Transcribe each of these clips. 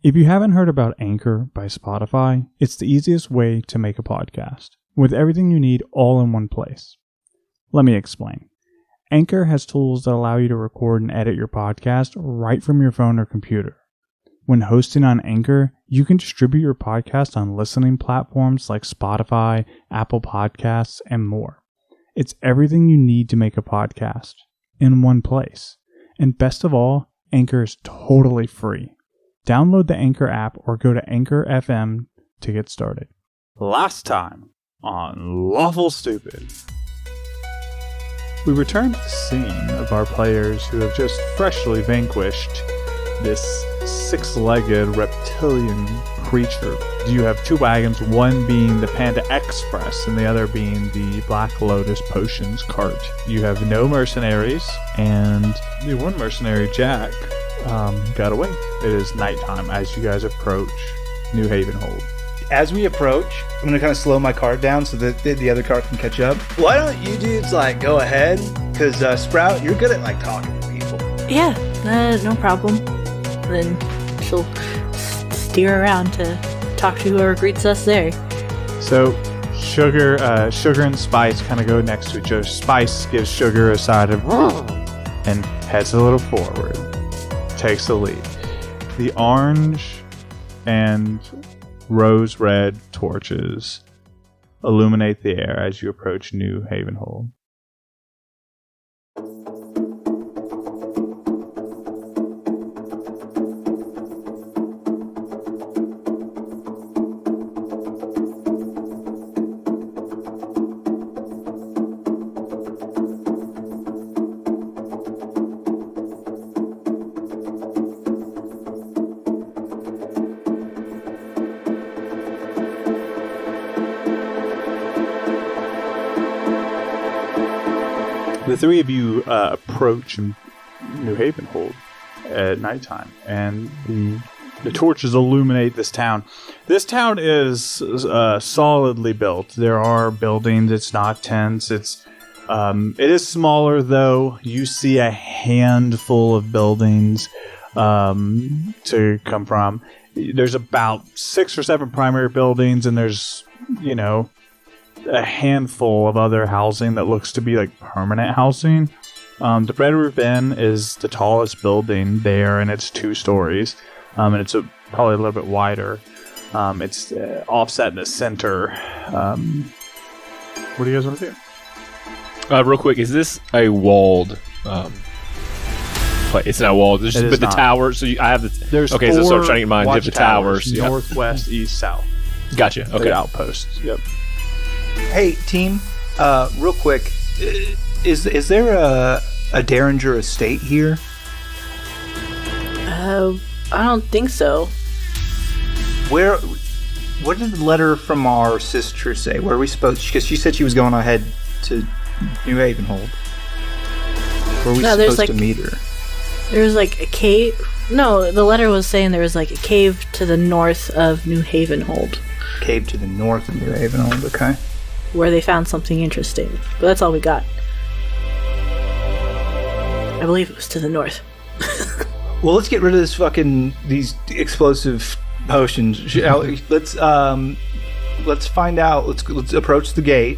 If you haven't heard about Anchor by Spotify, it's the easiest way to make a podcast, with everything you need all in one place. Let me explain. Anchor has tools that allow you to record and edit your podcast right from your phone or computer. When hosting on Anchor, you can distribute your podcast on listening platforms like Spotify, Apple Podcasts, and more. It's everything you need to make a podcast in one place. And best of all, Anchor is totally free. Download the Anchor app or go to Anchor FM to get started. Last time on Lawful Stupid, we return to the scene of our players who have just freshly vanquished this six-legged reptilian creature. You have two wagons, one being the Panda Express and the other being the Black Lotus Potions cart. You have no mercenaries, and the one mercenary, Jack, got away. It is nighttime as you guys approach New Havenholde. As we approach, I'm going to kind of slow my cart down so that the other cart can catch up. Why don't you dudes, go ahead? Because, Sprout, you're good at, talking to people. Yeah, no problem. Then she'll steer around to talk to whoever greets us there. So, Sugar and Spice kind of go next to each other. Spice gives Sugar a side of and heads a little forward. Takes the lead. The orange and rose red torches illuminate the air as you approach New Havenholde. The three of you approach New Havenholde at nighttime, and the torches illuminate this town. This town is solidly built. There are buildings. It's not tents. It is smaller, though. You see a handful of buildings to come from. There's about 6 or 7 primary buildings, and there's, a handful of other housing that looks to be permanent housing. The Red Roof Inn is the tallest building there, and it's 2 stories, and it's probably a little bit wider. It's offset in the center. What do you guys want to do? Real quick, is this a walled? It's not walled. There's just, but the tower. So I have the. There's okay. So I'm trying to get mine. You have the towers. Northwest, east, south. Gotcha. Okay. The outposts. Yep. Hey, team. Real quick, is there a Derringer estate here? I don't think so. What did the letter from our sister say? Where are we supposed? Because she said she was going ahead to New Havenholde. Where are we supposed to meet her? There's a cave. No, the letter was saying there was a cave to the north of New Havenholde. Cave to the north of New Havenholde. Okay. Where they found something interesting. But that's all we got. I believe it was to the north. Well, let's get rid of these explosive potions. Let's find out. Let's approach the gate.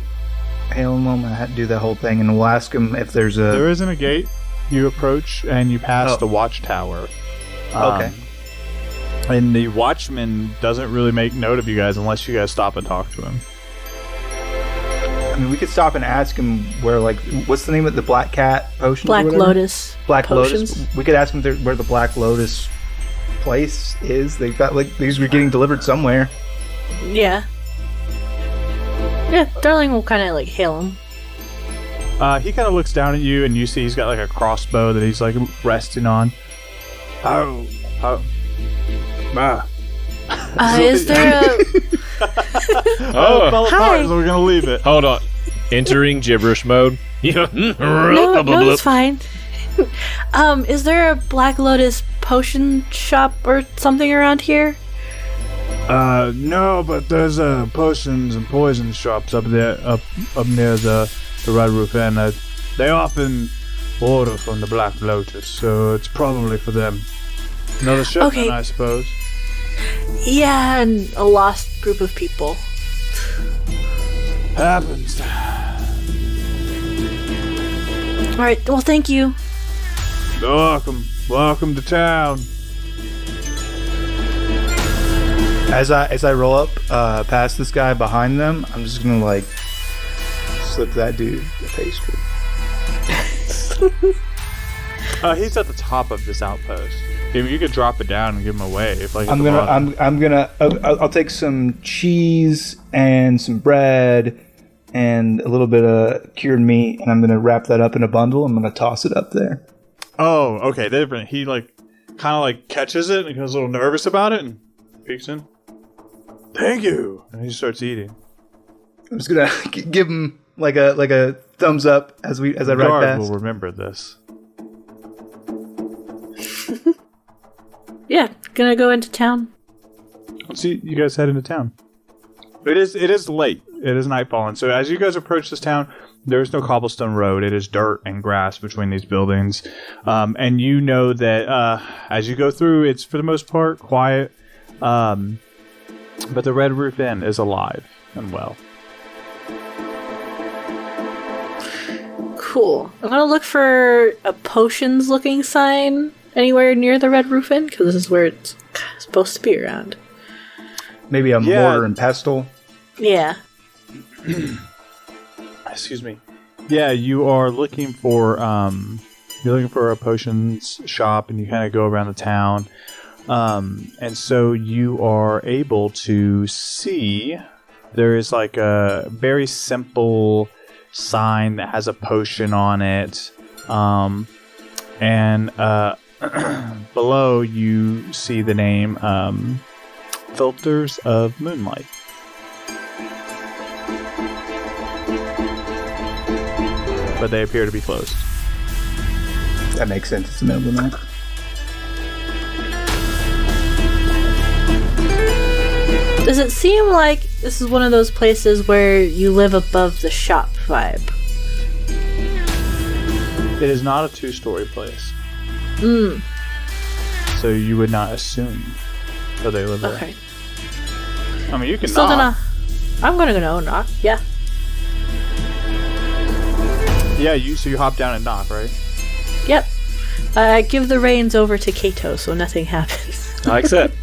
Hale and Wilma had to do that whole thing, and we'll ask them if there's a... There isn't a gate. You approach, and you pass the watchtower. Okay. And the watchman doesn't really make note of you guys unless you guys stop and talk to him. I mean, we could stop and ask him where, what's the name of the Black Cat potion? Black Lotus. Black potions. Lotus. We could ask him where the Black Lotus place is. They've got, these were getting delivered somewhere. Yeah. Yeah, Darling will kind of, hail him. He kind of looks down at you, and you see he's got, a crossbow that he's, resting on. Is there a... fell apart, so we're gonna leave it. Hold on. Entering gibberish mode. No, it's fine. Is there a Black Lotus potion shop or something around here? No, but there's potions and poison shops up there, up near the Red Roof Inn. They often order from the Black Lotus, so it's probably for them. Another shipment, I suppose. Yeah, and a lost group of people. Happens. Alright, well, thank you. Welcome to town. As I roll up past this guy behind them, I'm just gonna like slip that dude the pastry. He's at the top of this outpost. If you could drop it down and give him away, if like I'll take some cheese and some bread and a little bit of cured meat, and I'm gonna wrap that up in a bundle. I'm gonna toss it up there. Oh, okay, different. He like kind of like catches it and he goes a little nervous about it and peeks in. Thank you, and he starts eating. I'm just gonna give him like a thumbs up as I ride past. Will remember this. Yeah, gonna go into town. Let's see you guys head into town. It is late. It is nightfall, and so as you guys approach this town, there is no cobblestone road. It is dirt and grass between these buildings, and you know that as you go through, it's for the most part quiet. But the Red Roof Inn is alive and well. Cool. I'm gonna look for a potions-looking sign anywhere near the Red Roof Inn, because this is where it's supposed to be around. Maybe a mortar and pestle. Yeah. Excuse me. Yeah, you are looking for a potions shop, and you kind of go around the town. And so you are able to see there is like a very simple sign that has a potion on it. And below you see the name Filters of Moonlight. But they appear to be closed. That makes sense. It's the middle of the night. Does it seem like this is one of those places where you live above the shop vibe? It is not a two-story place. So you would not assume that they live there. Okay. I mean, you can So knock. I'm gonna go knock. Yeah. Yeah, so you hop down and knock, right? Yep. Give the reins over to Kato so nothing happens. I accept.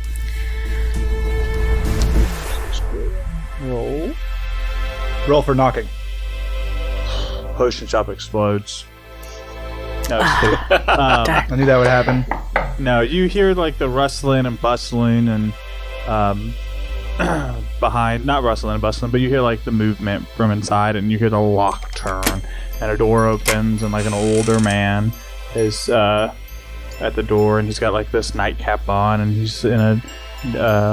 Roll for knocking. Potion shop explodes. No, just kidding. I knew that would happen. No, you hear like the rustling and bustling and behind, not rustling and bustling, but you hear like the movement from inside, and you hear the lock turn and a door opens, and like an older man is at the door, and he's got like this nightcap on, and he's in a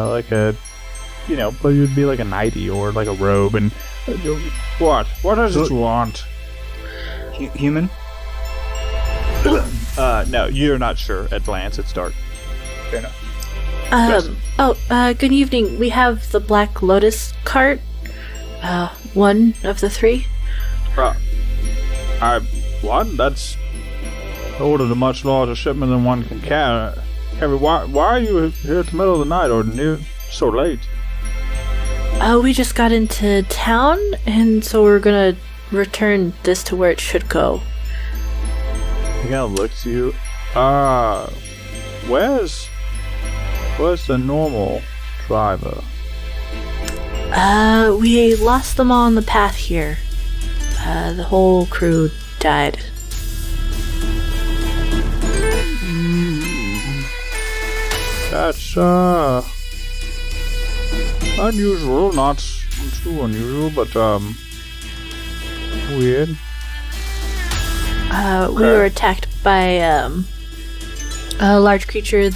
like a, you know, but it would be like a nightie or like a robe. And what does it want? Human? No, you're not sure at glance. It's dark. Fair enough. Good evening. We have the Black Lotus cart. One of the three. That's ordered a much larger shipment than one can carry. Why are you here at the middle of the night or so late? We just got into town, and so we're gonna return this to where it should go. He kind of looks at you. Where's the normal driver? We lost them all on the path here. The whole crew died. That's unusual, not too unusual, but weird. We were attacked by a large creature.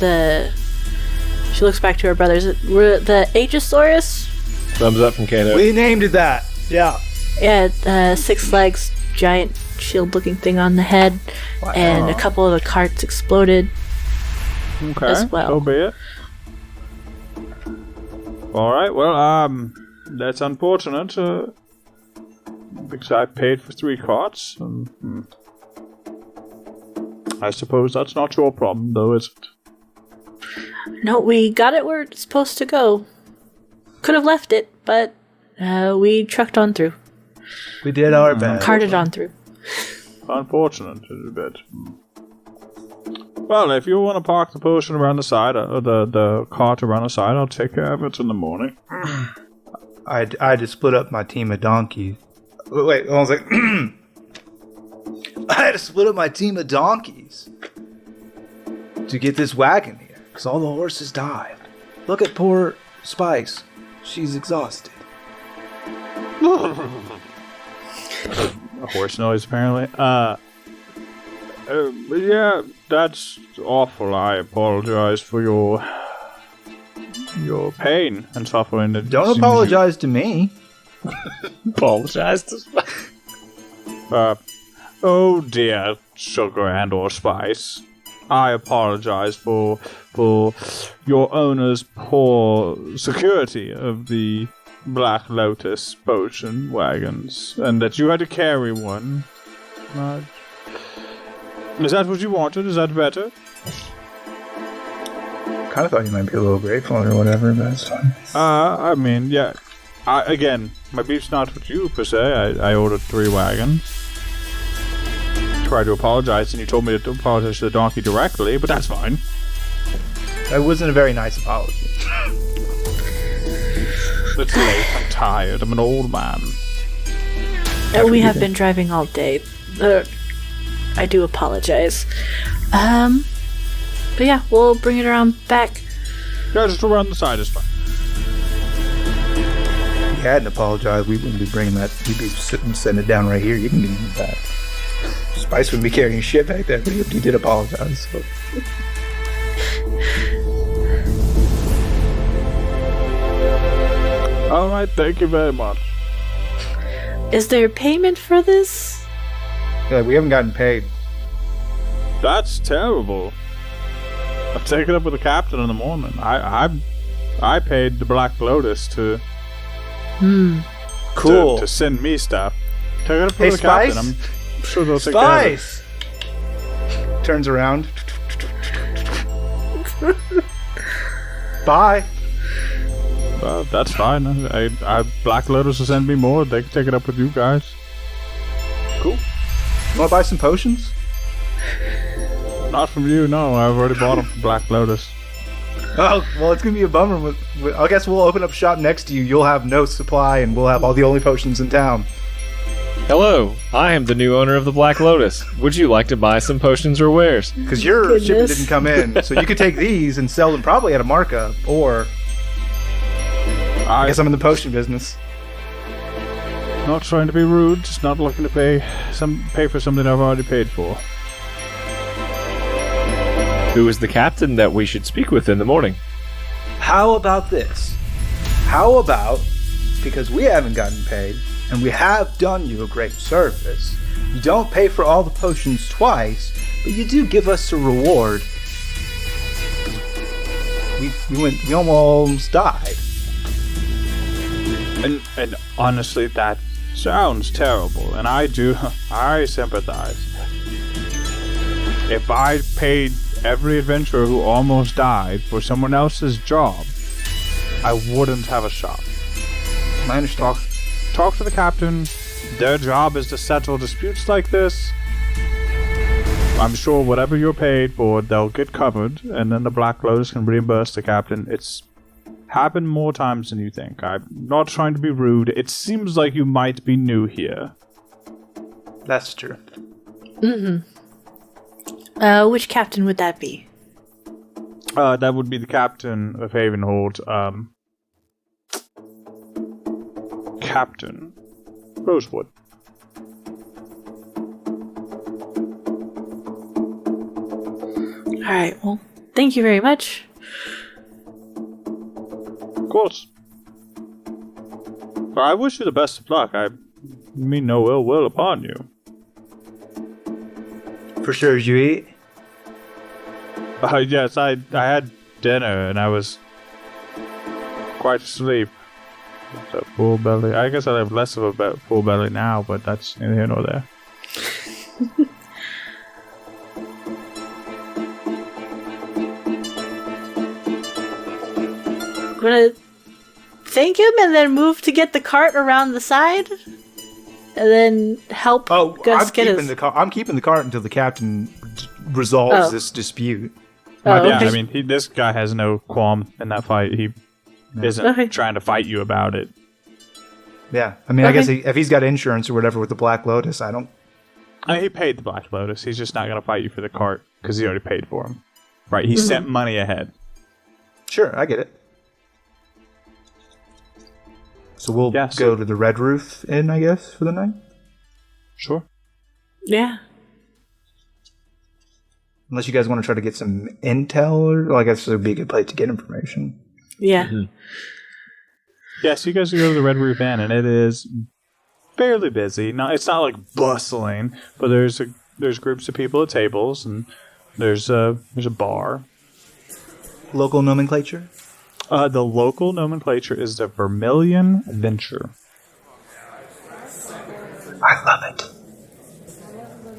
She looks back to her brothers. The Aegisaurus. Thumbs up from Kato. We named it that. Yeah. Yeah, 6 legs, giant shield-looking thing on the head, and a couple of the carts exploded. Okay, as well. So be it. All right. Well, that's unfortunate. Because I paid for 3 carts. I suppose that's not your problem, though, is it? No, we got it where it's supposed to go. Could have left it, but we trucked on through. We did our best. Carted on through. Unfortunate, a bit. Well, if you want to park the potion around the side, or the cart around the side, I'll take care of it in the morning. I had to split up my team of donkeys. Wait, I was like, I had to split up my team of donkeys to get this wagon here, because all the horses died. Look at poor Spice. She's exhausted. A horse noise, apparently. Yeah, that's awful. I apologize for your pain and suffering. Don't apologize to me. Apologize to oh dear, sugar and or spice. I apologize for your owner's poor security of the Black Lotus potion wagons, and that you had to carry one. Is that what you wanted? Is that better? Kind of thought you might be a little grateful or whatever, but it's fine. I mean, yeah. Again, my beef's not with you, per se. I ordered 3 wagons. Tried to apologize, and you told me to apologize to the donkey directly, but that's fine. That wasn't a very nice apology. It's late. I'm tired. I'm an old man. We have been driving all day. I do apologize. But yeah, we'll bring it around back. Yeah, just around the side is fine. If you hadn't apologized, we wouldn't be bringing that. We'd be setting it down right here. You can give me that. Spice wouldn't be carrying shit back there, but he did apologize. So. Alright, thank you very much. Is there payment for this? Yeah, we haven't gotten paid. That's terrible. I'll take it up with the captain in the morning. I paid the Black Lotus to Cool. to send me stuff. Take it up with the Spice? captain. I'm sure they'll take care of it. Spice! Turns around. Bye. Well, that's fine. I Black Lotus will send me more. They can take it up with you guys. Cool. Want to buy some potions? Not from you, no. I've already bought them from Black Lotus. Oh, well, it's going to be a bummer. I guess we'll open up shop next to you. You'll have no supply, and we'll have all the only potions in town. Hello, I am the new owner of the Black Lotus. Would you like to buy some potions or wares? Because your shipment didn't come in, so you could take these and sell them probably at a markup, or... I guess I'm in the potion business. Not trying to be rude, just not looking to pay for something I've already paid for. Who is the captain that we should speak with in the morning? How about this? How about, because we haven't gotten paid, and we have done you a great service, you don't pay for all the potions twice, but you do give us a reward. We almost died. And honestly, that sounds terrible, and I sympathize. If I paid every adventurer who almost died for someone else's job, I wouldn't have a shop. I understand. Talk to the captain. Their job is to settle disputes like this. I'm sure whatever you're paid for, they'll get covered, and then the Black Lotus can reimburse the captain. It's happened more times than you think. I'm not trying to be rude. It seems like you might be new here. That's true. Which captain would that be? That would be the captain of Havenholde. Captain Rosewood. Alright, well, thank you very much. Of course. But I wish you the best of luck. I mean no ill will upon you. For sure, did you eat? Yes, I had dinner and I was quite asleep. So full belly. I guess I have less of a full belly now, but that's neither here nor there. gonna thank him and then move to get the cart around the side, and then help Gus get his... I'm keeping the cart until the captain resolves this dispute. Yeah, I mean, this guy has no qualm in that fight. He isn't trying to fight you about it. Yeah, I mean, I guess if he's got insurance or whatever with the Black Lotus, I don't... he paid the Black Lotus. He's just not going to fight you for the cart because he already paid for him. Right, he sent money ahead. Sure, I get it. So we'll go to the Red Roof Inn, I guess, for the night? Sure. Yeah. Unless you guys want to try to get some intel, or I guess it would be a good place to get information. Yeah. Mm-hmm. Yeah, so you guys go to the Red Roof Inn, and it is fairly busy. It's not like bustling, but there's groups of people at tables, and there's a bar. Local nomenclature? The local nomenclature is the Vermilion Venture. I love it.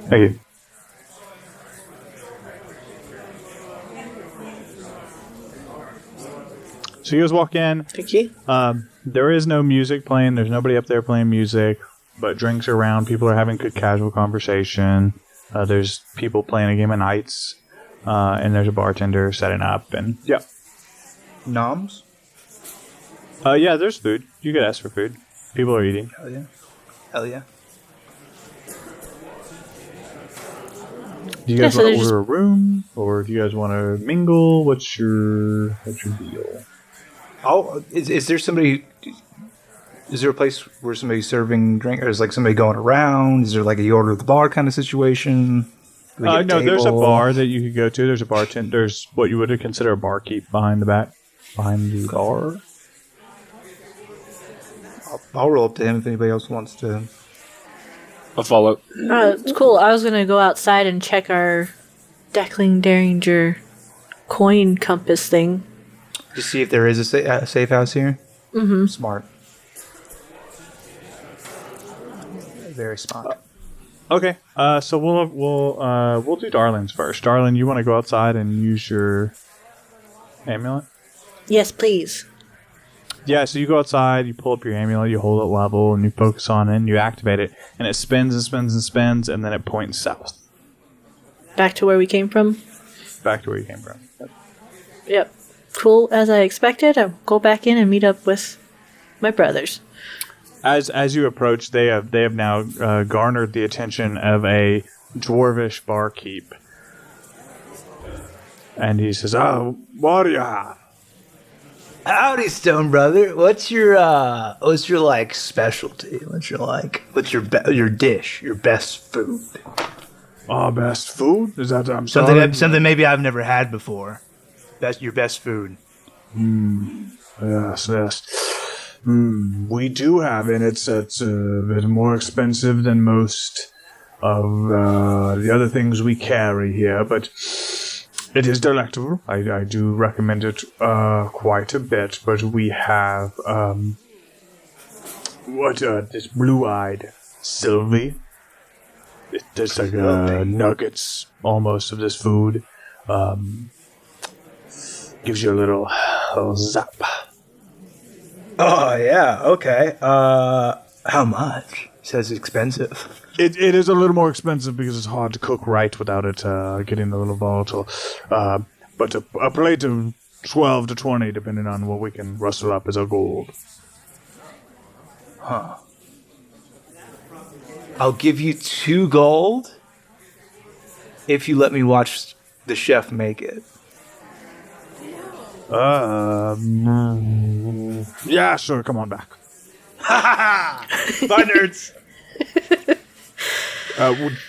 Thank you. So you guys walk in. Thank you. There is no music playing. There's nobody up there playing music, but drinks are around. People are having good casual conversation. There's people playing a game of Knights, and there's a bartender setting up. And Noms? Yeah, there's food. You could ask for food. People are eating. Hell yeah. Hell yeah. Do you guys want to order a room, or do you guys want to mingle? What's your deal? Oh, is there somebody? Is there a place where somebody's serving drink, or is like somebody going around? Is there like a order at the bar kind of situation? No, there's a bar that you could go to. There's a bartender. There's what you would consider a barkeep behind the bar. I'll roll up to him if anybody else wants to. I'll follow. It's cool. I was gonna go outside and check our Deckling Derringer coin compass thing. Just see if there is a safe house here. Mm-hmm. Smart. Very smart. Okay. So we'll do Darlin's first. Darlin, you want to go outside and use your amulet? Yes, please. Yeah, so you go outside, you pull up your amulet, you hold it level, and you focus on it, and you activate it, and it spins and spins and spins, and then it points south. Back to where we came from? Back to where you came from. Yep. Cool, as I expected. I'll go back in and meet up with my brothers. As you approach, they have now garnered the attention of a dwarvish barkeep. And he says, "Oh, what do you have?" Howdy, Stone Brother. What's your like specialty? What's your dish? Your best food? Oh, best food? Is that something maybe I've never had before? Your best food. Yes. We do have it. It's a bit more expensive than most of the other things we carry here, but it is delectable. I do recommend it quite a bit. But we have this blue-eyed Sylvie. There's like nuggets almost of this food. Gives you a little zap. Oh yeah, okay. How much? It says expensive. It is a little more expensive because it's hard to cook right without it getting a little volatile. But a plate of 12 to 20, depending on what we can rustle up, is a gold. Huh. I'll give you 2 gold if you let me watch the chef make it. Yeah, sure. Come on back. Bye, nerds.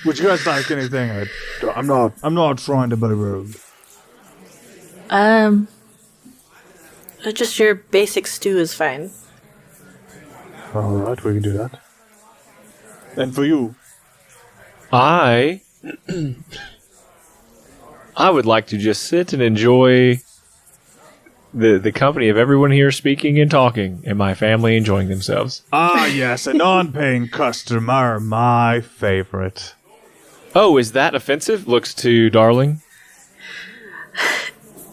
Would you guys like anything? I'm not trying to be rude. Just your basic stew is fine. All right, we can do that. And for you, I would like to just sit and enjoy the company of everyone here speaking and talking, and my family enjoying themselves. Ah, yes, a non-paying customer, my favorite. Oh, is that offensive? Looks to Darling.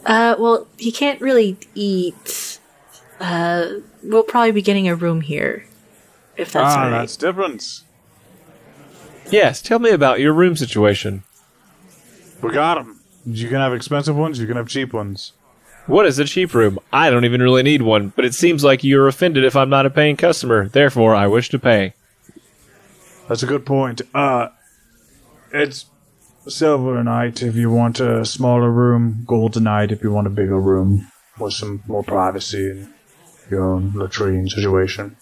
Well, he can't really eat, we'll probably be getting a room here, if that's all right. That's different. Yes, tell me about your room situation. We got them. You can have expensive ones, you can have cheap ones. What is a cheap room? I don't even really need one, but it seems like you're offended if I'm not a paying customer. Therefore, I wish to pay. That's a good point. It's silver a night if you want a smaller room, gold a night if you want a bigger room with some more privacy and your own latrine situation.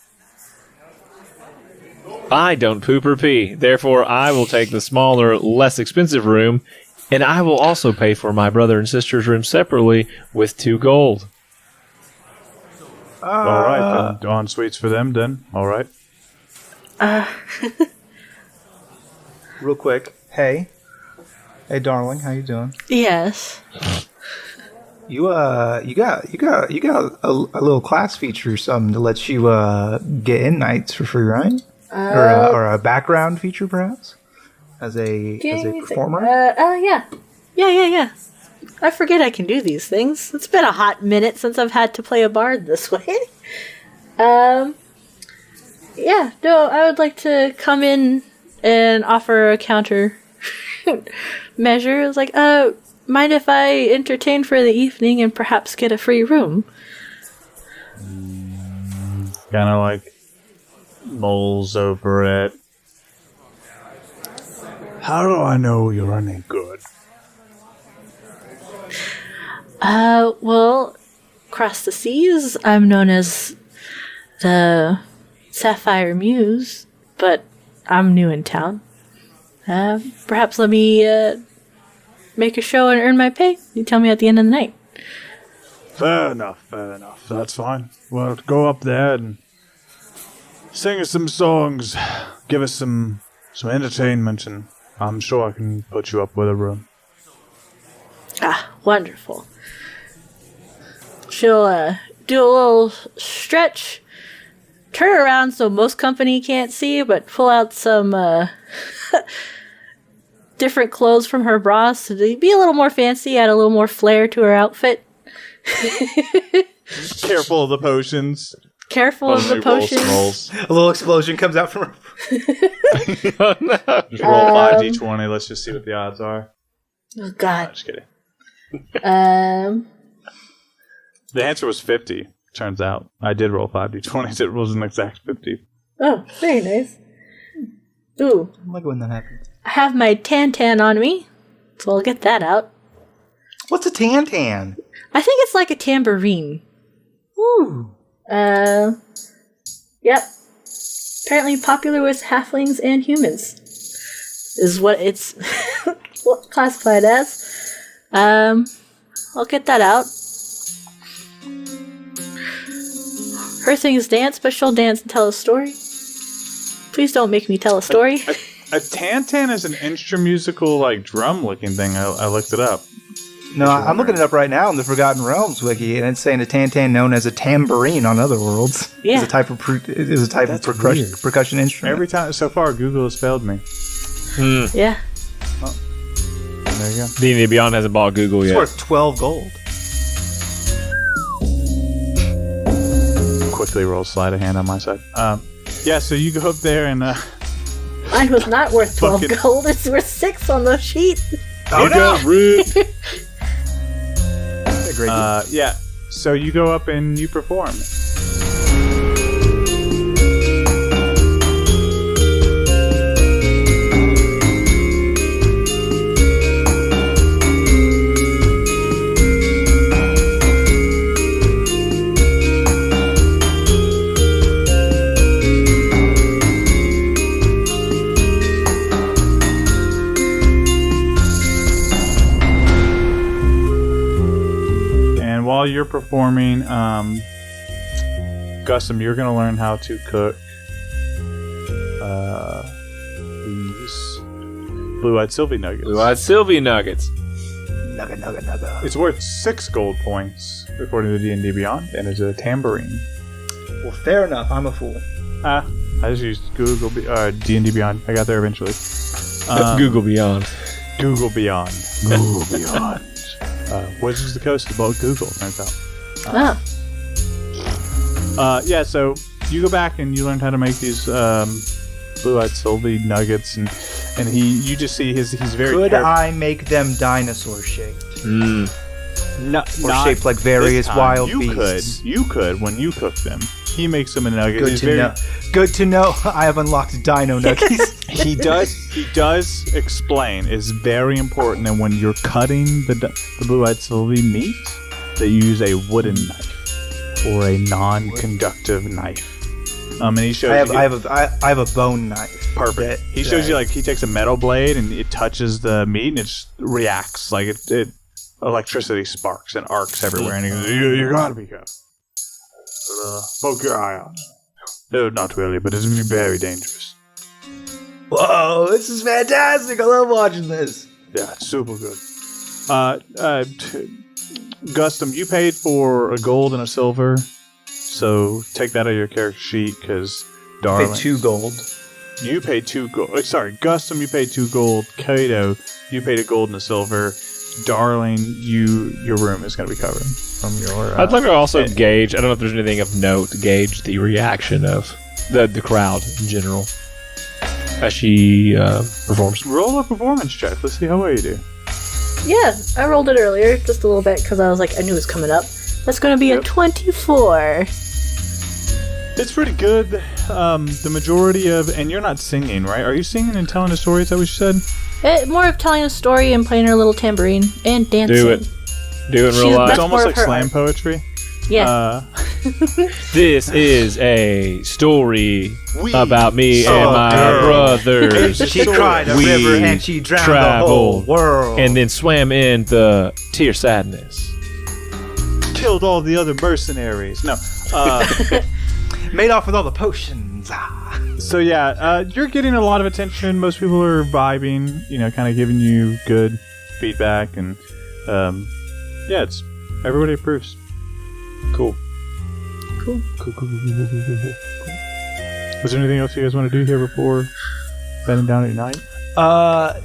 I don't poop or pee. Therefore, I will take the smaller, less expensive room, and I will also pay for my brother and sister's room separately with 2 gold. All right, then. En suites for them, then. All right. Real quick. Hey, darling, how you doing? Yes. You got a little class feature or something to let you get in nights for free, right? Or a background feature, perhaps, as a performer. Yeah. I forget I can do these things. It's been a hot minute since I've had to play a bard this way. I would like to come in and offer a counter measure. It's like, mind if I entertain for the evening and perhaps get a free room? Kind of like mulls over it. How do I know you're any good? Well, across the seas, I'm known as the Sapphire Muse, but I'm new in town. Perhaps let me make a show and earn my pay. You tell me at the end of the night. Fair enough. That's fine. Well, go up there and sing us some songs, give us some entertainment, and I'm sure I can put you up with a room. Ah, wonderful. She'll do a little stretch, turn around so most company can't see, but pull out some different clothes from her bra to be a little more fancy, add a little more flair to her outfit. Careful of the potions. Careful of the potions. A little explosion comes out from her. Oh, no. Just roll 5d20. Let's just see what the odds are. Oh, God. No, just kidding. The answer was 50, turns out. I did roll 5d20s. It was an exact 50. Oh, very nice. Ooh. I like when that happens. I have my tan on me, so I'll get that out. What's a tan? I think it's like a tambourine. Ooh. Yep. Apparently popular with halflings and humans. Is what it's classified as. I'll get that out. Her thing is dance, but she'll dance and tell a story. Please don't make me tell a story. A tantan is an instrumental, like, drum-looking thing. I looked it up. No, I'm looking it up right now in the Forgotten Realms wiki, and it's saying a tantan known as a tambourine on other worlds. Yeah. Is a type of percussion instrument. Every time so far, Google has failed me. Yeah. Oh. There you go. D&D Beyond hasn't bought Google It's yet. worth 12 gold. Quickly roll sleight of hand on my side. Yeah, so you go up there and Mine was not worth 12 gold. It's worth 6 on the sheet. Oh, no! Yeah, so you go up and you perform. While you're performing, Gusum, you're going to learn how to cook these blue-eyed Sylvie nuggets. Blue-eyed Sylvie nuggets. Nugget. It's worth 6 gold points, according to D&D Beyond, and it's a tambourine. Well, fair enough. I'm a fool. I just used D&D Beyond. I got there eventually. Google Beyond. Google Beyond. Google Beyond. Wizards of the Coast is about Google, turns out. Yeah, so you go back and you learn how to make these blue-eyed Sylvie nuggets, and you just see he's very. Could careful. I make them dinosaur shaped? No, Or shaped like various wild you beasts? You could when you cook them. He makes them in nuggets. Good He's to very- know. Good to know. I have unlocked Dino Nuggies. He does explain. It's very important that when you're cutting the blue-eyed Sylvie meat, that you use a wooden knife or a non-conductive knife. And he shows I have a bone knife. perfect. He shows you like he takes a metal blade and it touches the meat and it just reacts like it electricity sparks and arcs everywhere. And he goes, "You gotta be careful. Poke your eye out." No, not really, but it's very dangerous. Whoa, this is fantastic. I love watching this. Yeah, it's super good. Gustum, you paid for a gold and a silver, so take that out of your character sheet because Darling. Paid 2 gold. You paid 2 gold. Sorry, Gustum, you paid 2 gold. Kato, you paid a gold and a silver. Darling, your room is going to be covered from your. I'd like to also gauge. I don't know if there's anything of note to gauge the reaction of the crowd in general as she performs. Roll a performance check. Let's see how well you do. Yeah, I rolled it earlier, just a little bit, because I was like, I knew it was coming up. That's going to be a 24. It's pretty good. The majority of, and you're not singing, right? Are you singing and telling a story? Is that what you said? More of telling a story and playing her little tambourine and dancing. Do it in real She's life. It's That's almost more like of her slam art. poetry. Yeah. This is a story We about me saw and my her. brothers. She cried a We river and she drowned the whole traveled world. and then swam in the tear sadness. Killed all the other mercenaries. No. made off with all the potions. So yeah, you're getting a lot of attention. Most people are vibing, kind of giving you good feedback, and yeah, it's everybody approves. Cool. Cool. Was there anything else you guys want to do here before bedding down at night? I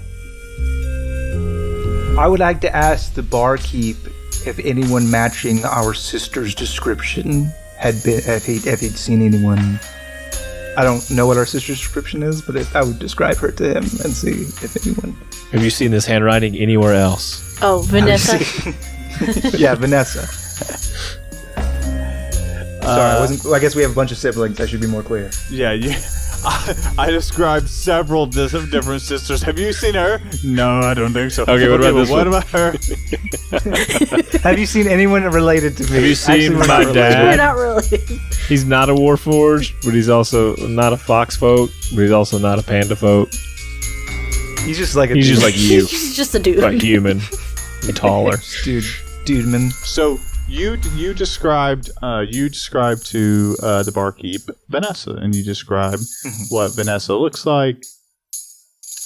would like to ask the barkeep if anyone matching our sister's description had been, if he'd seen anyone. I don't know what our sister's description is, but I would describe her to him and see if anyone. Have you seen this handwriting anywhere else? Oh, Vanessa. Yeah, Vanessa. Sorry, I guess we have a bunch of siblings. I should be more clear. Yeah, I described several different sisters. Have you seen her? No, I don't think so. Okay, what about this what one? about her? Have you seen anyone related to me? Have you seen Actually, we're my not dad? You're related. not really. He's not a warforged, but he's also not a fox folk, but he's also not a panda folk. He's just like a He's dude. just like you, He's just a dude. like human, and taller. dude, man. So you described to the barkeep Vanessa, and you described what Vanessa looks like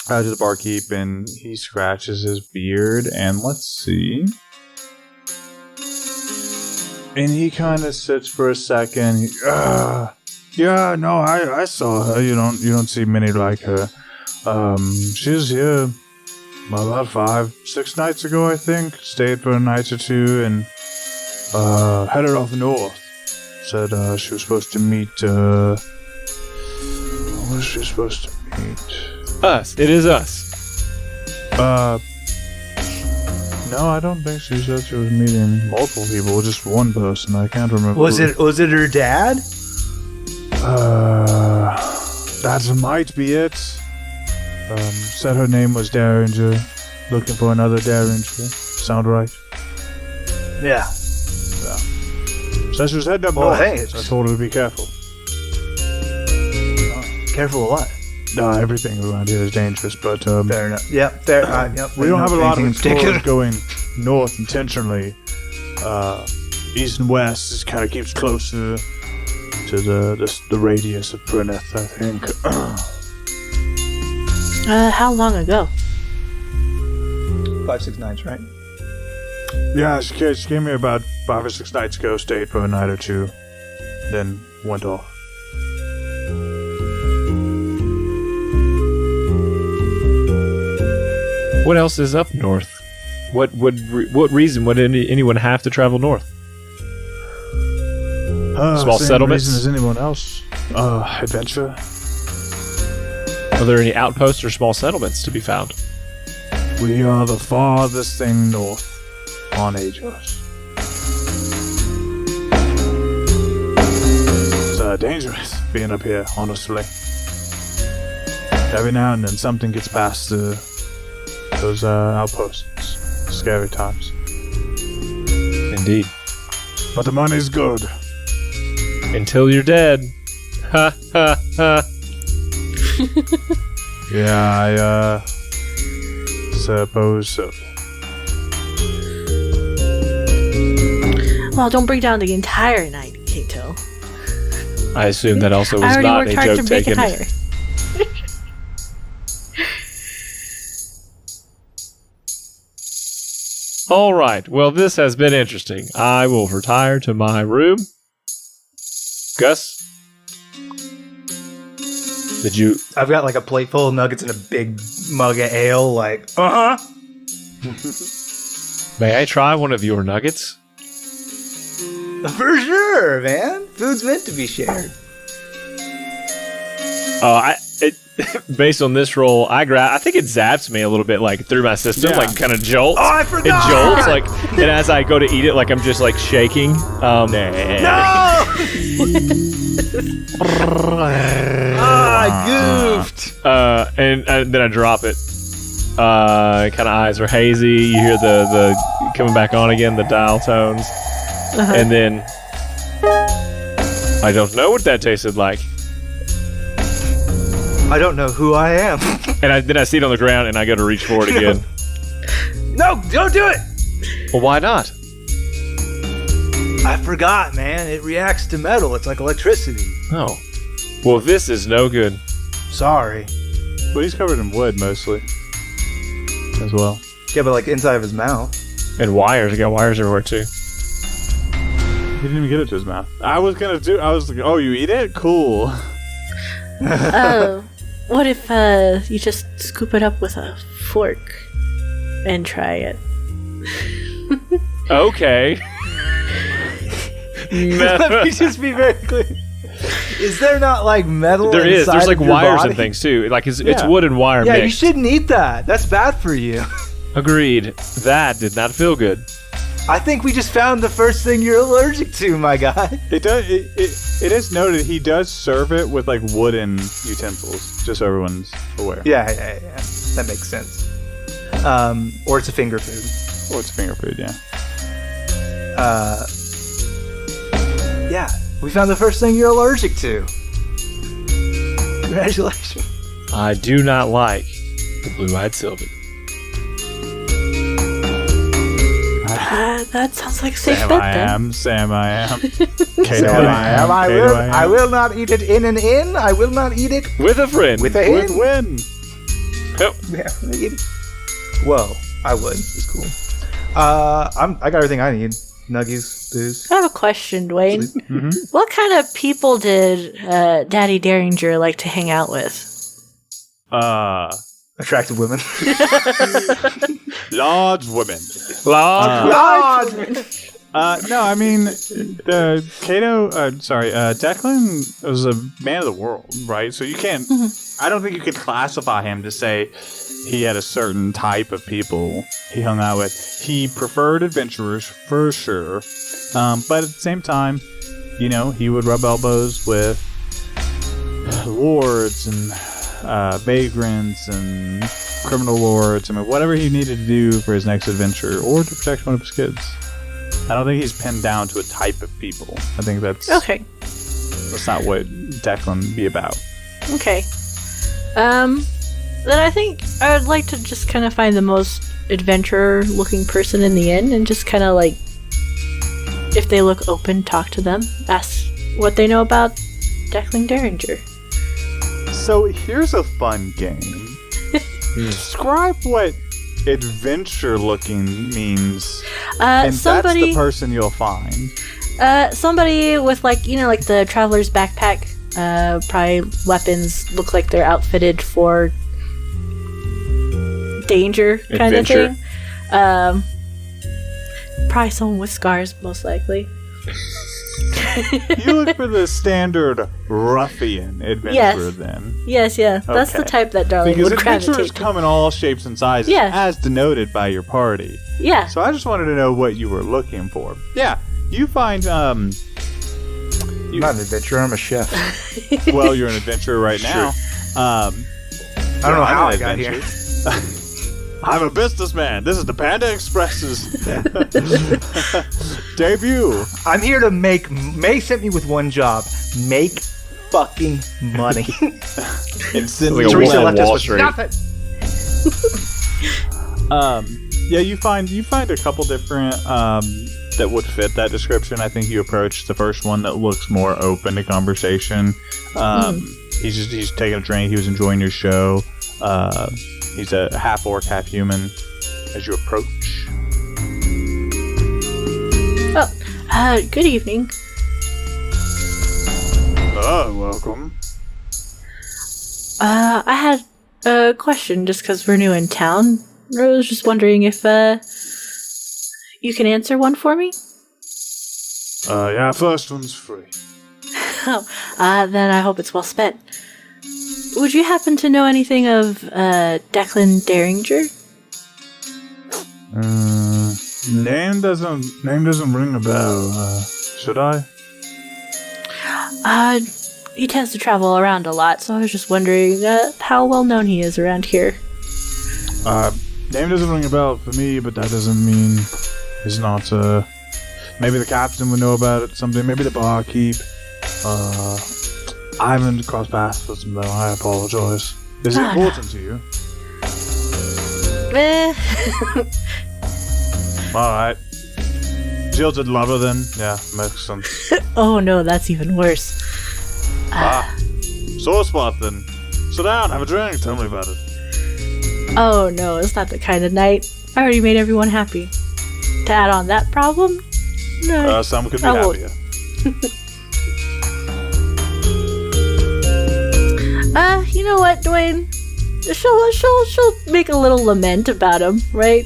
to the barkeep, and he scratches his beard, and let's see. And he kind of sits for a second. Yeah, no, I saw her. You don't see many like her. She's here about 5-6 nights ago, I think. Stayed for a night or two and headed off north. Said she was supposed to meet. What was she supposed to meet? Us. It is us. No, I don't think she said she was meeting multiple people. Just one person. I can't remember. Was it her dad? That might be it. Said her name was Derringer. Looking for another Derringer. Sound right? Yeah. Said she was heading up Well, north. hey, So I told her to be careful. Careful of what? Everything around here is dangerous, but Fair enough. Yeah, fair. Yep. we don't have a lot of Anything in explorers going north intentionally. East and west just kind of keeps closer to the radius of Prineth, I think. How long ago? 5-6 nights, right? Yeah, she came here about 5 or 6 nights ago, stayed for a night or two, then went off. What else is up north? What reason would anyone have to travel north? Small same settlements? reason as anyone else. Adventure. Are there any outposts or small settlements to be found? We are the farthest thing north on Aegis. It's dangerous being up here, honestly. Every now and then something gets past those outposts. Scary times. Indeed. But the money's good. Until you're dead. Ha ha ha. Yeah, I suppose so. Well, don't bring down the entire night, Kato. I assume that also was I already not worked a hard to joke make it taken. higher. All right. Well, this has been interesting. I will retire to my room. Gus? Did you... I've got like a plate full of nuggets and a big mug of ale, like, uh-huh. May I try one of your nuggets? For sure, man. Food's meant to be shared. Based on this roll, I think it zaps me a little bit, like through my system, Yeah. like kind of jolts. Oh, I forgot! It jolts, like, and as I go to eat it, like I'm just like shaking. No! I goofed. And then I drop it. Kind of eyes are hazy. You hear the coming back on again, the dial tones, and then I don't know what that tasted like. I don't know who I am. And then I see it on the ground, and I go to reach for it again. No, don't do it! Well, why not? I forgot, man. It reacts to metal. It's like electricity. Oh. Well, this is no good. Sorry. But he's covered in wood mostly. As well. Yeah, but like inside of his mouth. And wires. I got wires everywhere, too. He didn't even get it to his mouth. I was like, oh, you eat it? Cool. Oh, what if you just scoop it up with a fork and try it? Okay. Let me just be very clear. Is there not like metal? There is. There's like inside of your wires body? and things too. Like it's Yeah. wood and wire Yeah, mixed. you shouldn't eat that. That's bad for you. Agreed. That did not feel good. I think we just found the first thing you're allergic to, my guy. It does. It is noted he does serve it with like wooden utensils, just so everyone's aware. Yeah. That makes sense. Or it's a finger food. Or it's finger food. Yeah. Yeah, we found the first thing you're allergic to. Congratulations. I do not like the blue-eyed Sylvan. That sounds like a safe Sam, bet I then. am. Sam, I am. Kato, Sam, I am. I Kato, will not eat it in an inn. I will not eat it With a friend. with a inn. With win. Oh, Yeah. Whoa, I would. It's cool. I got everything I need. Nuggies, booze. I have a question, Dwayne. Mm-hmm. What kind of people did Daddy Derringer like to hang out with? Attractive women. Large women. Lord. No, I mean, Declan was a man of the world, right? So you can't, I don't think you could classify him to say he had a certain type of people he hung out with. He preferred adventurers, for sure. But at the same time, you know, he would rub elbows with lords and vagrants and criminal lords. I mean, whatever he needed to do for his next adventure or to protect one of his kids. I don't think he's pinned down to a type of people. I think that's not what Declan be about. Okay. Then I think I would like to just kind of find the most adventurer-looking person in the inn and just kind of like, if they look open, talk to them, ask what they know about Declan Derringer. So here's a fun game. Describe what adventure looking means, and somebody, that's the person you'll find. Somebody with like, you know, like the traveler's backpack, probably weapons, look like they're outfitted for danger kind Adventure. of thing. Probably someone with scars, most likely. You look for the standard ruffian adventurer then. Yes, yeah. That's the Okay. type that Darling Because would adventurers gravitate to. come in all shapes and sizes, Yeah. as denoted by your party. Yeah. So I just wanted to know what you were looking for. Yeah, you find, I'm not an adventurer, I'm a chef. well, you're an adventurer right now. I don't know how I got here. I'm a businessman. This is the Panda Express's debut. I'm here to make. May sent me with one job: make fucking money. And send Like a Teresa Wolf of left us Wall with Street. nothing. Yeah, you find a couple different that would fit that description. I think you approached the first one that looks more open to conversation. He's taking a drink. He was enjoying your show. He's a half orc, half human. As you approach, Good evening. welcome. I had a question just because we're new in town. I was just wondering if you can answer one for me? Yeah, first one's free. Oh, then I hope it's well spent. Would you happen to know anything of Declan Derringer? Name doesn't ring a bell. Should I? He tends to travel around a lot, so I was just wondering how well known he is around here. Name doesn't ring a bell for me, but that doesn't mean he's not. Maybe the captain would know about it someday. Maybe the barkeep. I haven't crossed paths with him though. I apologize. Is it important to you? Alright. Jilted lover then? Yeah, makes sense. Oh no, that's even worse. Sore spot then. Sit down, have a drink, tell me about it. Oh no, it's not the kind of night. I already made everyone happy. To add on that problem? No. Some could be I won't. happier. You know what, Dwayne? She'll make a little lament about him, right?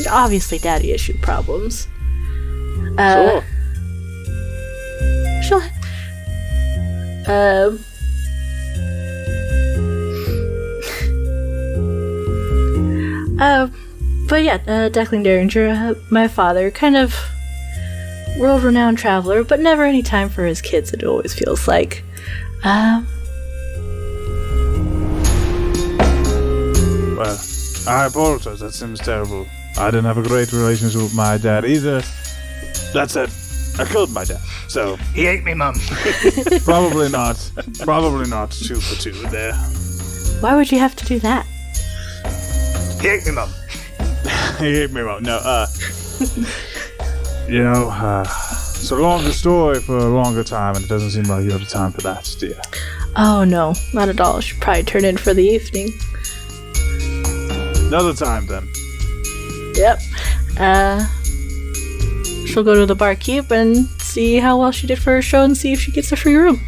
Obviously daddy issue problems. Sure. She'll but yeah, Declan Derringer, my father, kind of world-renowned traveler, but never any time for his kids, it always feels like. Well, I apologize, that seems terrible. I didn't have a great relationship with my dad either. That said, I killed my dad, so He ate me, Mum. probably not 2 for 2 there. Why would you have to do that? He ate me, Mum. He ate me wrong. No, it's a longer story for a longer time, and it doesn't seem like you have the time for that, do you? Oh no, not at all. Should probably turn in for the evening. Another time, then. Yep. She'll go to the barkeep and see how well she did for her show and see if she gets a free room.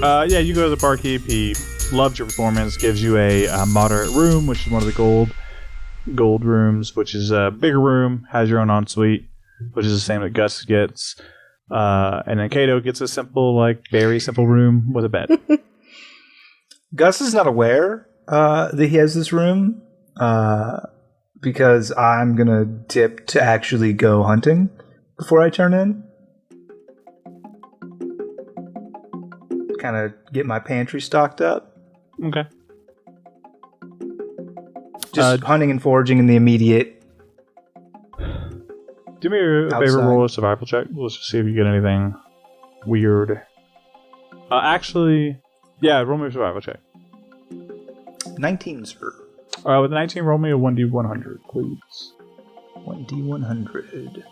Yeah, you go to the barkeep. He loved your performance, gives you a moderate room, which is one of the gold rooms, which is a bigger room, has your own ensuite, which is the same that Gus gets. And then Kato gets a simple, very simple room with a bed. Gus is not aware that he has this room because I'm going to dip to actually go hunting before I turn in. Kind of get my pantry stocked up. Okay. Just hunting and foraging in the immediate. Do me a favor, Outside. roll a survival check. Let's just see if you get anything weird. Actually, yeah, roll me a survival check. 19, sir. With a 19, roll me a 1d100, please. 1d100.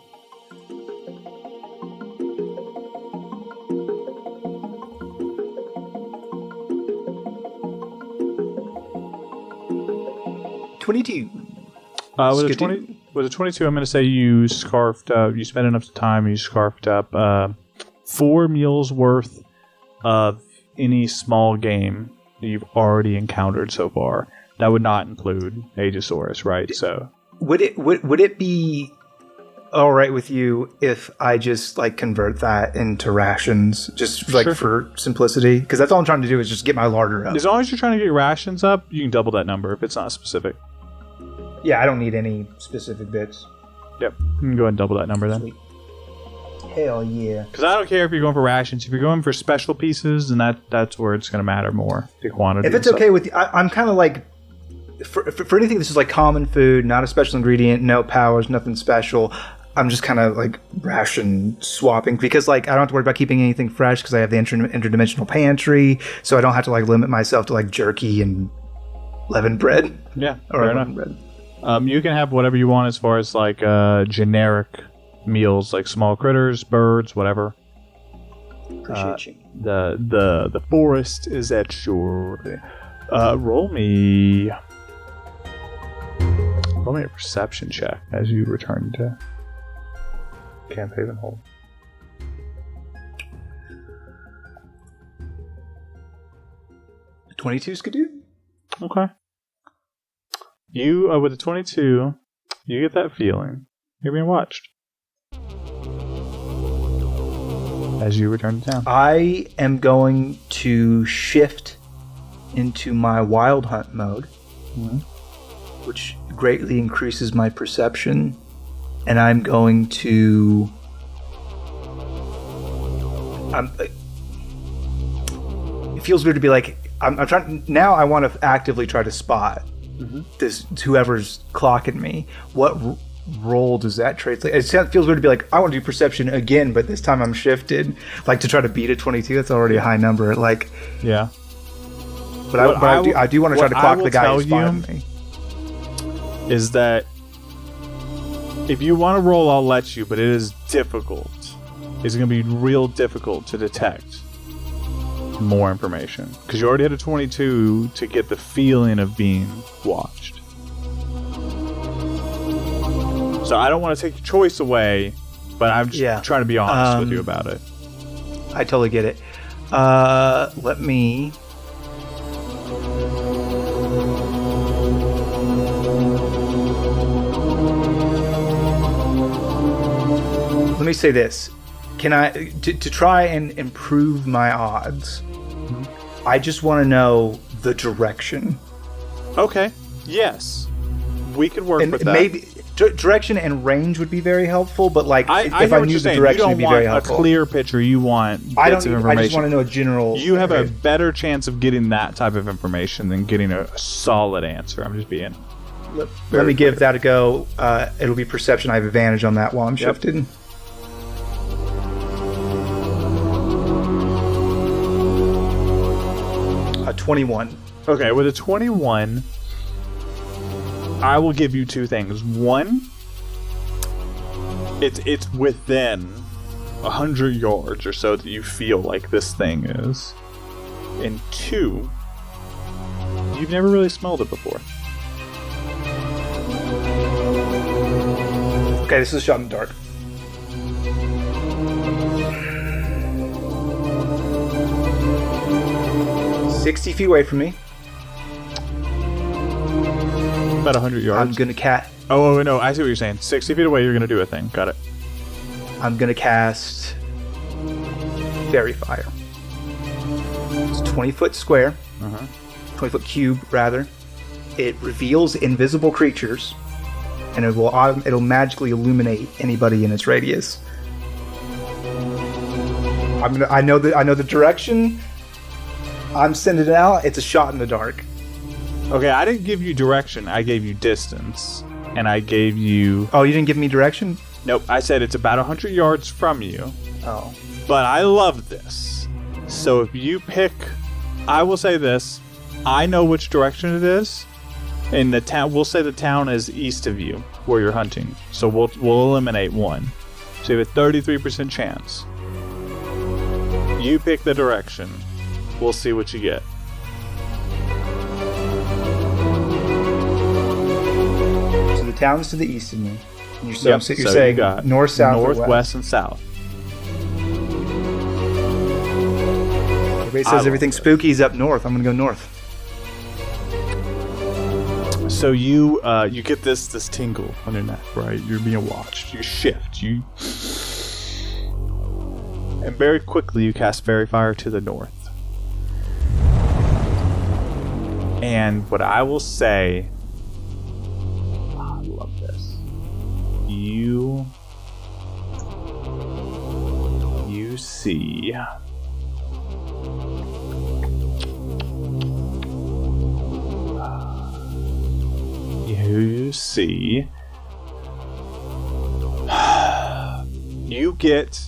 With a 22, I'm going to say you scarfed up. You spent enough time. You scarfed up 4 meals worth of any small game that you've already encountered so far. That would not include Aegisaurus, right? So Would it be all right with you if I just like convert that into rations, just like for simplicity? Because that's all I'm trying to do is just get my larder up. As long as you're trying to get your rations up, you can double that number if it's not specific. Yeah, I don't need any specific bits. Yep. You can go ahead and double that number then. Sweet. Hell yeah. Because I don't care if you're going for rations. If you're going for special pieces, then that's where it's going to matter more, the quantity. If it's okay with you, I'm kind of like, for anything this is like common food, not a special ingredient, no powers, nothing special, I'm just kind of like ration swapping because like I don't have to worry about keeping anything fresh because I have the interdimensional pantry, so I don't have to like limit myself to like jerky and leavened bread. Yeah, or fair enough. bread. You can have whatever you want as far as like generic meals, like small critters, birds, whatever. Appreciate you. The forest is at your. Roll me a perception check as you return to Camp Havenholde. 22 Skidoo? Okay. You, with a 22, you get that feeling. You're being watched. As you return to town. I am going to shift into my wild hunt mode, which greatly increases my perception, and I'm going to... it feels weird to be like... I'm trying... Now I want to actively try to spot this whoever's clocking me. What role does that translate? It feels weird to be like, I want to do perception again, but this time I'm shifted. Like, to try to beat a 22, that's already a high number. Like... Yeah. But I do want to try to clock the guy who's spotting me. Is that if you want to roll, I'll let you, but it is difficult. It's going to be real difficult to detect more information because you already had a 22 to get the feeling of being watched. So I don't want to take your choice away, but I'm just trying to be honest with you about it. I totally get it. Let me... Let me say this. Can I, to try and improve my odds, I just want to know the direction. Okay. Yes. We could work with that. Maybe direction and range would be very helpful, but like if I knew the direction, it'd be very helpful. A clear picture. You want bits of information. I just want to know a general... You have a better chance of getting that type of information than getting a solid answer. I'm just being... Let me give that a go. It'll be perception. I have advantage on that while I'm shifted. 21. Okay, with a 21, I will give you two things. One, it's within 100 yards or so that you feel like this thing is. And two, you've never really smelled it before. Okay, this is a shot in the dark. $60 feet away from me. About 100 yards. I'm gonna cast. Oh no, I see what you're saying. 60 feet away, you're gonna do a thing. Got it. I'm gonna cast Fairy Fire. It's 20-foot square. 20-foot cube, rather. It reveals invisible creatures, and it'll magically illuminate anybody in its radius. I know the direction. I'm sending it out. It's a shot in the dark. Okay, I didn't give you direction. I gave you distance. And I gave you... Oh, you didn't give me direction? Nope. I said it's about 100 yards from you. Oh. But I love this. So if you pick... I will say this. I know which direction it is. In the town... We'll say the town is east of you, where you're hunting. So we'll eliminate one. So you have a 33% chance. You pick the direction. We'll see what you get. So the town's to the east of me. You're saying you got north, south, north, or west, and south. Everybody says everything spooky is up north. I'm going to go north. So you get this tingle on your neck, right? You're being watched. You shift. And very quickly you cast Fairy Fire to the north. And what I will say, I love this. You see. You see. You get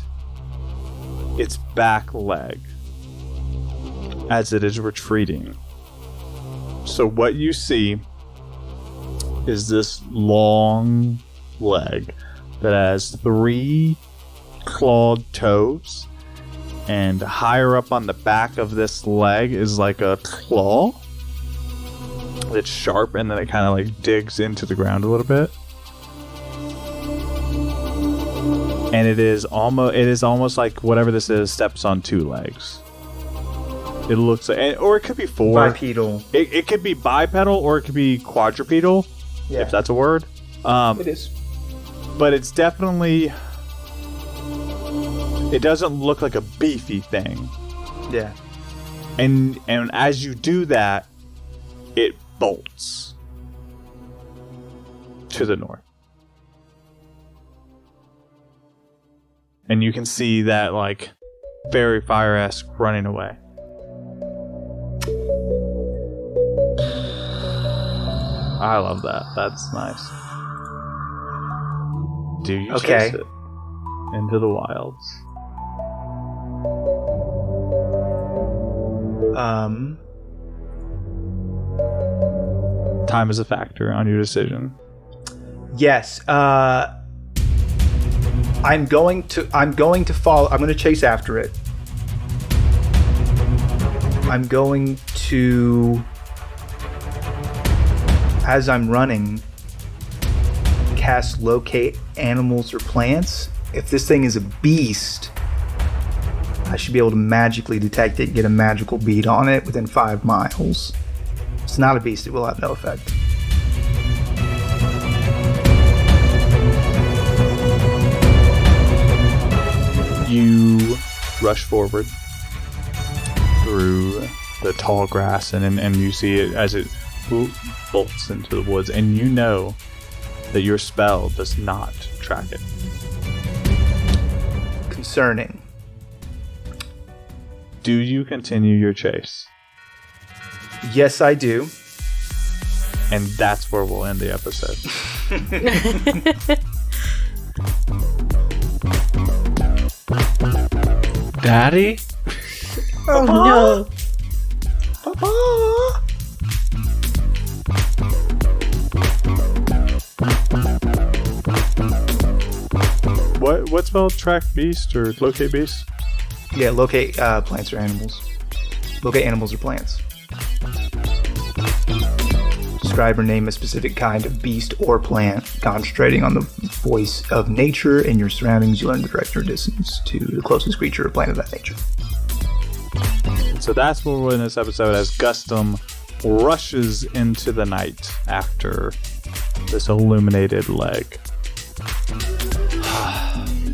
its back leg as it is retreating. So what you see is this long leg that has 3 clawed toes, and higher up on the back of this leg is like a claw that's sharp, and then it kind of like digs into the ground a little bit. And it is almost like whatever this is steps on 2 legs. It looks like, or it could be 4. Bipedal. It could be bipedal, or it could be quadrupedal, if that's a word. It is. But it's definitely. It doesn't look like a beefy thing. Yeah. And as you do that, it bolts to the north. And you can see that, like, Fairy Fire-esque running away. I love that. That's nice. Do you chase it into the wilds? Time is a factor on your decision. Yes. I'm going to follow. I'm going to chase after it. I'm going to, as I'm running, cast locate animals or plants. If this thing is a beast, I should be able to magically detect it and get a magical bead on it within 5 miles. If it's not a beast, it will have no effect. You rush forward through the tall grass, and you see it as it bolts into the woods, and you know that your spell does not track it. Concerning. Do you continue your chase? Yes, I do. And that's where we'll end the episode. Daddy? Oh no. Papa! What spell? Track beast or locate beast? Yeah, locate plants or animals. Locate animals or plants. Describe or name a specific kind of beast or plant. Concentrating on the voice of nature in your surroundings, you learn the direction or distance to the closest creature or plant of that nature. So that's where we're in this episode as Gustum rushes into the night after this illuminated leg.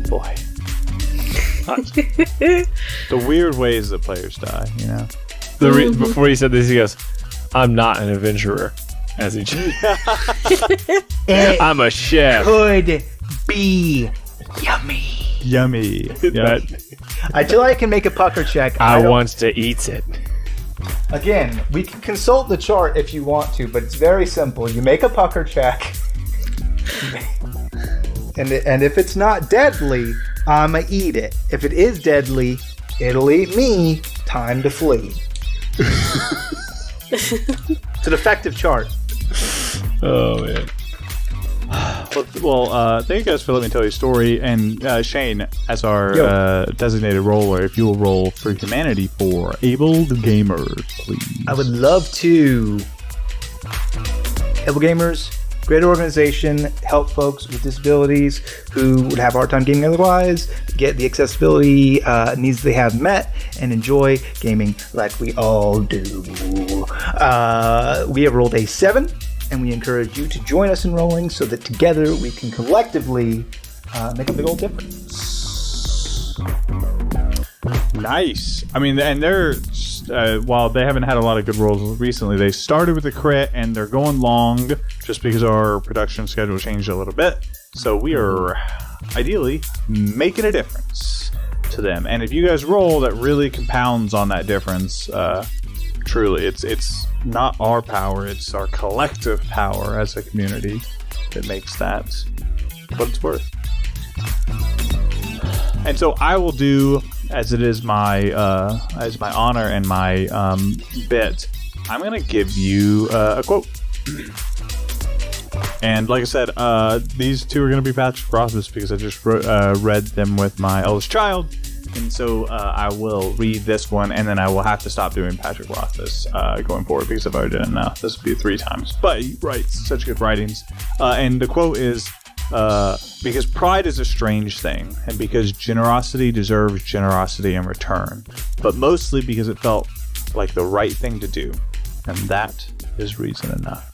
Boy. The weird ways that players die, you know? Before he said this, he goes, I'm not an adventurer. As he I'm a chef. Could be yummy. Yummy. Yep. Until I can make a pucker check. I wants to eat it. Again, we can consult the chart if you want to, but it's very simple. You make a pucker check. And if it's not deadly, I'ma eat it. If it is deadly, it'll eat me. Time to flee. It's an effective chart. Oh, man. Well, thank you guys for letting me tell your story. And Shane, as our designated roller, if you will roll for humanity for Able Gamers, please. I would love to. Able Gamers, great organization, help folks with disabilities who would have a hard time gaming otherwise, get the accessibility needs they have met, and enjoy gaming like we all do. We have rolled a 7. and we encourage you to join us in rolling so that together we can collectively make a big old difference. Nice. I mean, and they're while they haven't had a lot of good rolls recently, they started with a crit and they're going long just because our production schedule changed a little bit. So we are ideally making a difference to them. And if you guys roll, that really compounds on that difference. Truly, it's not our power; it's our collective power as a community that makes that what it's worth. And so I will do, as it is my honor and my bit, I'm going to give you a quote. And like I said, these two are going to be Patrick Rothfuss because I just read them with my eldest child. And so I will read this one, and then I will have to stop doing Patrick Rothfuss going forward because I've already done it now. This will be 3 times. But he writes such good writings. And the quote is, because pride is a strange thing, and because generosity deserves generosity in return, but mostly because it felt like the right thing to do, and that is reason enough.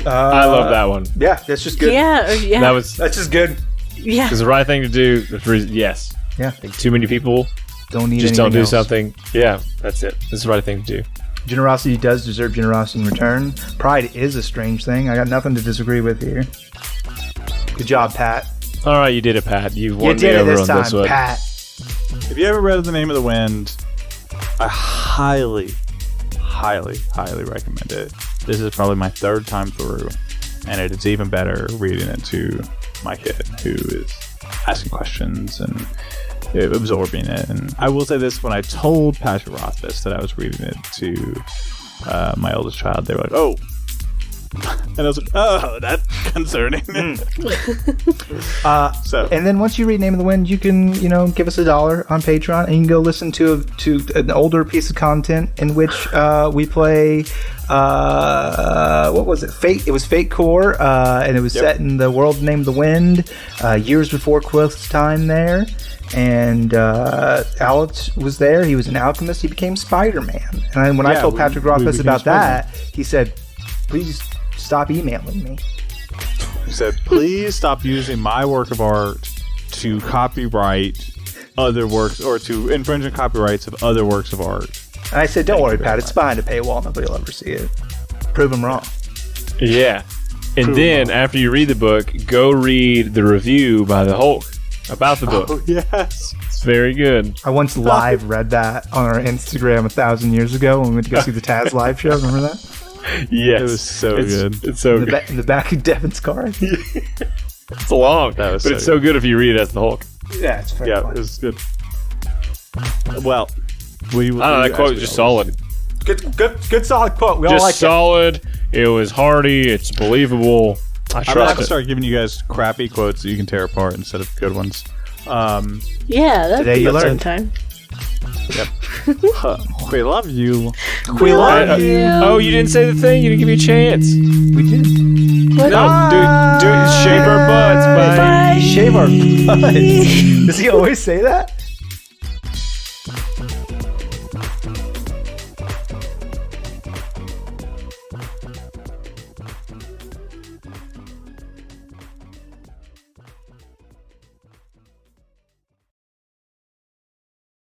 I love that one. Yeah, that's just good. Yeah. That's just good. Yeah. Because the right thing to do. Yes. Yeah. Too many people Don't need just don't do else. something. Yeah, that's it. This is the right thing to do. Generosity does deserve generosity in return. Pride is a strange thing. I got nothing to disagree with here. Good job, Pat. All right, you did it, Pat. You You won me did it over this on time, this one. Pat. If you ever read The Name of the Wind, I highly recommend it. This is probably my 3rd time through, and it is even better reading it to my kid who is asking questions and absorbing it. And I will say this, when I told Patrick Rothfuss that I was reading it to my oldest child, they were like, oh. And I was like, oh, that's concerning. And then once you read Name of the Wind, you can, give us $1 on Patreon, and you can go listen to an older piece of content in which we play. What was it? Fate. It was Fate Core, and it was set in the world Name of the Wind, years before Quilth's time there. And Alex was there. He was an alchemist. He became Spider-Man. And when I told Patrick Rothfuss about that, he said, "Please stop emailing me." He said, please stop using my work of art to copyright other works or to infringe on copyrights of other works of art. And I said, don't worry, Pat. It's behind a paywall. Nobody will ever see it. Prove him wrong. Yeah. And then, after you read the book, go read the review by the Hulk about the book. Oh, yes. It's very good. I once live read that on our Instagram 1,000 years ago when we went to go see the Taz live show. Remember that? Yes. It was so good. It's so good. In the back of Devin's car. It's long, That was but so it's so good if you read it as the Hulk. Yeah, it's very Yeah, fun. it was good. Well, we will. I don't know, that quote is just solid. Good solid quote. We all Just like solid. It was hearty. It's believable. I I'm gonna have trust to it. start giving you guys crappy quotes that you can tear apart instead of good ones. Yeah, that'd Today be you a fun learned. time. We love you. We love you. Oh, you didn't say the thing. You didn't give me a chance. We did. What? No, do it. Shave our butts, buddy. Bye. Shave our butts. Does he always say that?